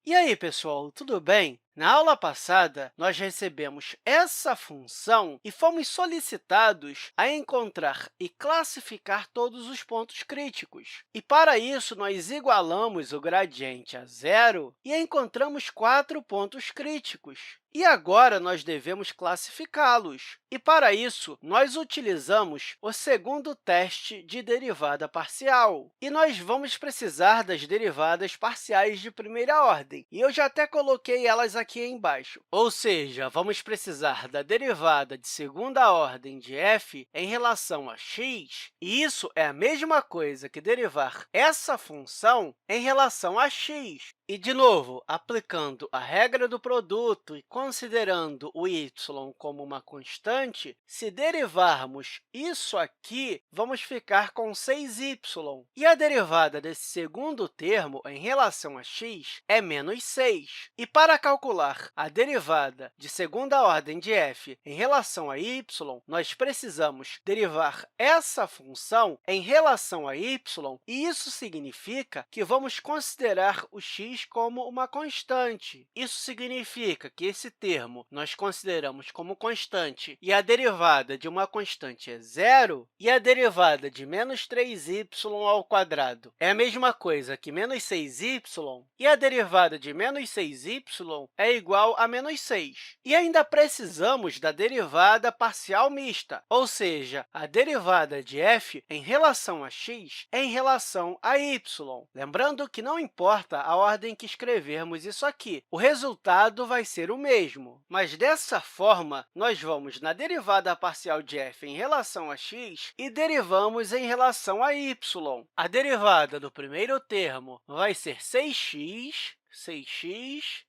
E aí, pessoal, tudo bem? Na aula passada, nós recebemos essa função e fomos solicitados a encontrar e classificar todos os pontos críticos. E, para isso, nós igualamos o gradiente a zero e encontramos 4 pontos críticos. E agora, nós devemos classificá-los. E, para isso, nós utilizamos o segundo teste de derivada parcial. E nós vamos precisar das derivadas parciais de primeira ordem. E eu já até coloquei elas aqui embaixo. Ou seja, vamos precisar da derivada de segunda ordem de f em relação a x. E isso é a mesma coisa que derivar essa função em relação a x. E, de novo, aplicando a regra do produto e considerando o y como uma constante, se derivarmos isso aqui, vamos ficar com 6y. E a derivada desse segundo termo em relação a x é menos 6. E, para calcular a derivada de segunda ordem de f em relação a y, nós precisamos derivar essa função em relação a y, e isso significa que vamos considerar o x como uma constante. Isso significa que esse termo nós consideramos como constante e a derivada de uma constante é zero, e a derivada de menos 3y ao quadrado é a mesma coisa que menos 6y, e a derivada de menos 6y é igual a menos 6. E ainda precisamos da derivada parcial mista, ou seja, a derivada de f em relação a x em relação a y. Lembrando que não importa a ordem que escrevermos isso aqui, o resultado vai ser o mesmo. Mas, dessa forma, nós vamos na derivada parcial de f em relação a x e derivamos em relação a y. A derivada do primeiro termo vai ser 6x,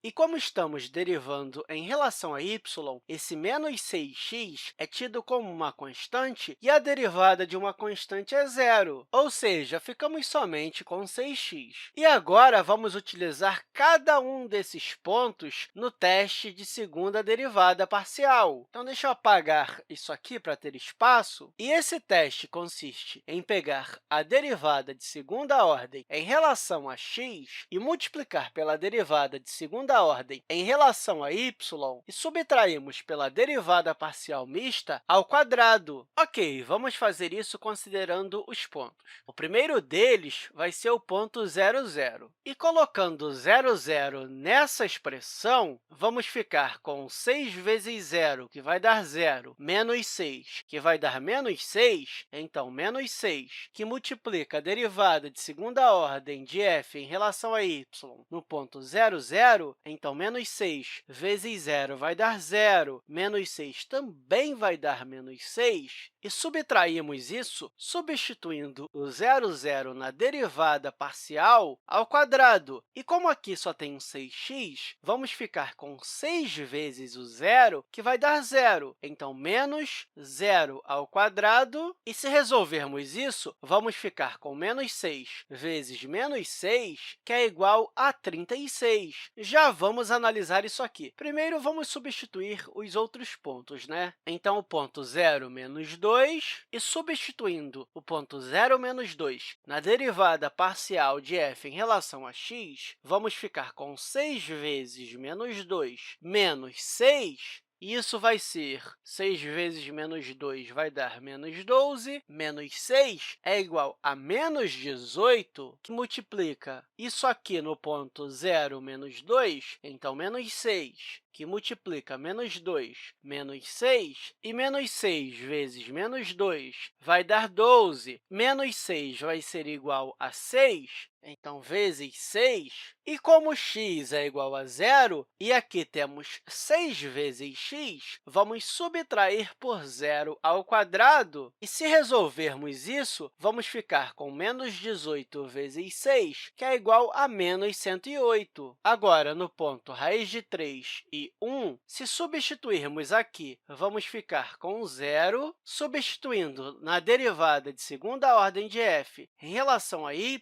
e como estamos derivando em relação a y, esse menos 6x é tido como uma constante e a derivada de uma constante é zero, ou seja, ficamos somente com 6x. E agora, vamos utilizar cada um desses pontos no teste de segunda derivada parcial. Então, deixa eu apagar isso aqui para ter espaço. E esse teste consiste em pegar a derivada de segunda ordem em relação a x e multiplicar pela derivada de segunda ordem em relação a y e subtraímos pela derivada parcial mista ao quadrado. Ok, vamos fazer isso considerando os pontos. O primeiro deles vai ser o ponto 0, 0. E colocando 0, 0 nessa expressão, vamos ficar com 6 vezes 0, que vai dar 0, menos 6, que vai dar menos 6, então, menos 6, que multiplica a derivada de segunda ordem de f em relação a y no ponto 0, 0, então, menos 6 vezes 0 vai dar 0, menos 6 também vai dar menos 6, e subtraímos isso substituindo o 0, 0 na derivada parcial ao quadrado. E como aqui só tem um 6x, vamos ficar com 6 vezes o zero, que vai dar zero. Então, menos 0 ao quadrado. E, se resolvermos isso, vamos ficar com menos 6 vezes menos 6, que é igual a 36. Já vamos analisar isso aqui. Primeiro, vamos substituir os outros pontos, né? Então, o ponto 0 menos 2, e substituindo o ponto 0 menos 2 na derivada parcial de f em relação a x, vamos ficar com 6 vezes menos 2 menos 6, e isso vai ser 6 vezes menos 2 vai dar menos 12, menos 6 é igual a menos 18, que multiplica isso aqui no ponto 0 menos 2, então, menos 6, que multiplica menos 2 menos 6, e menos 6 vezes menos 2 vai dar 12. Menos 6 vai ser igual a 6, então, vezes 6. E como x é igual a zero, e aqui temos 6 vezes x, vamos subtrair por zero ao quadrado. E, se resolvermos isso, vamos ficar com menos 18 vezes 6, que é igual a menos 108. Agora, no ponto raiz de 3 e 1, se substituirmos aqui, vamos ficar com zero. Substituindo na derivada de segunda ordem de f em relação a y,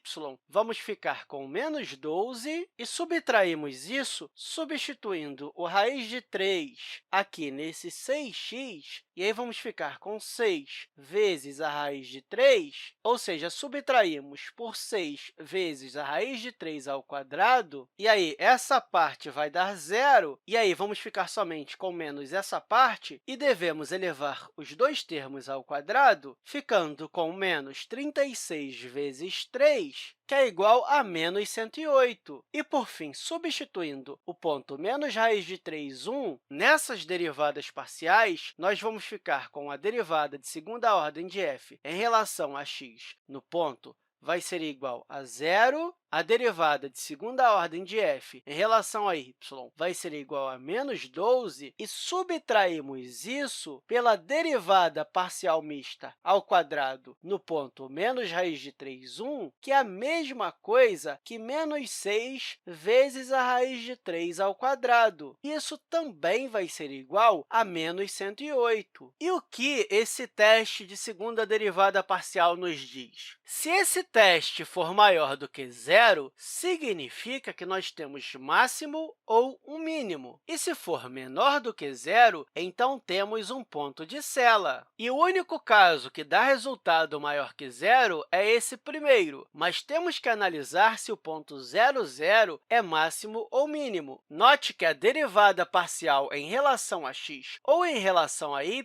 vamos ficar com menos 12, e subtraímos isso substituindo o raiz de 3 aqui nesse 6x, E aí, vamos ficar com 6 vezes a raiz de 3, ou seja, subtraímos por 6 vezes a raiz de 3 ao quadrado, e aí essa parte vai dar zero, e aí vamos ficar somente com menos essa parte, e devemos elevar os dois termos ao quadrado, ficando com menos 36 vezes 3, que é igual a menos 108. E, por fim, substituindo o ponto menos raiz de 3, 1, nessas derivadas parciais, nós vamos ficar com a derivada de segunda ordem de f em relação a x no ponto vai ser igual a zero. A derivada de segunda ordem de f em relação a y vai ser igual a menos 12, e subtraímos isso pela derivada parcial mista ao quadrado no ponto menos raiz de 3, 1, que é a mesma coisa que menos 6 vezes a raiz de 3 ao quadrado. Isso também vai ser igual a menos 108. E o que esse teste de segunda derivada parcial nos diz? Se esse teste for maior do que zero, significa que nós temos máximo ou um mínimo. E se for menor do que zero, então temos um ponto de sela. E o único caso que dá resultado maior que zero é esse primeiro, mas temos que analisar se o ponto zero, zero é máximo ou mínimo. Note que a derivada parcial em relação a x ou em relação a y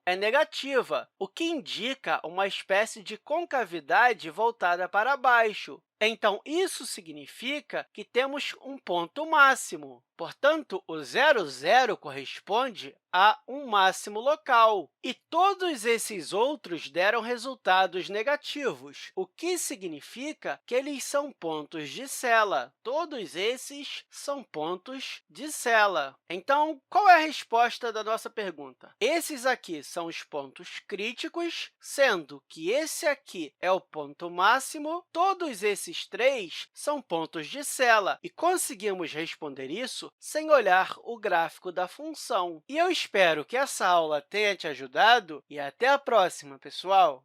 é negativa, o que indica uma espécie de concavidade voltada para baixo. Então, isso significa que temos um ponto máximo. Portanto, o zero, zero corresponde a um máximo local. E todos esses outros deram resultados negativos, o que significa que eles são pontos de sela. Todos esses são pontos de sela. Então, qual é a resposta da nossa pergunta? Esses aqui são os pontos críticos, sendo que esse aqui é o ponto máximo. Todos esses três são pontos de sela, e conseguimos responder isso sem olhar o gráfico da função. E eu espero que essa aula tenha te ajudado, e até a próxima, pessoal!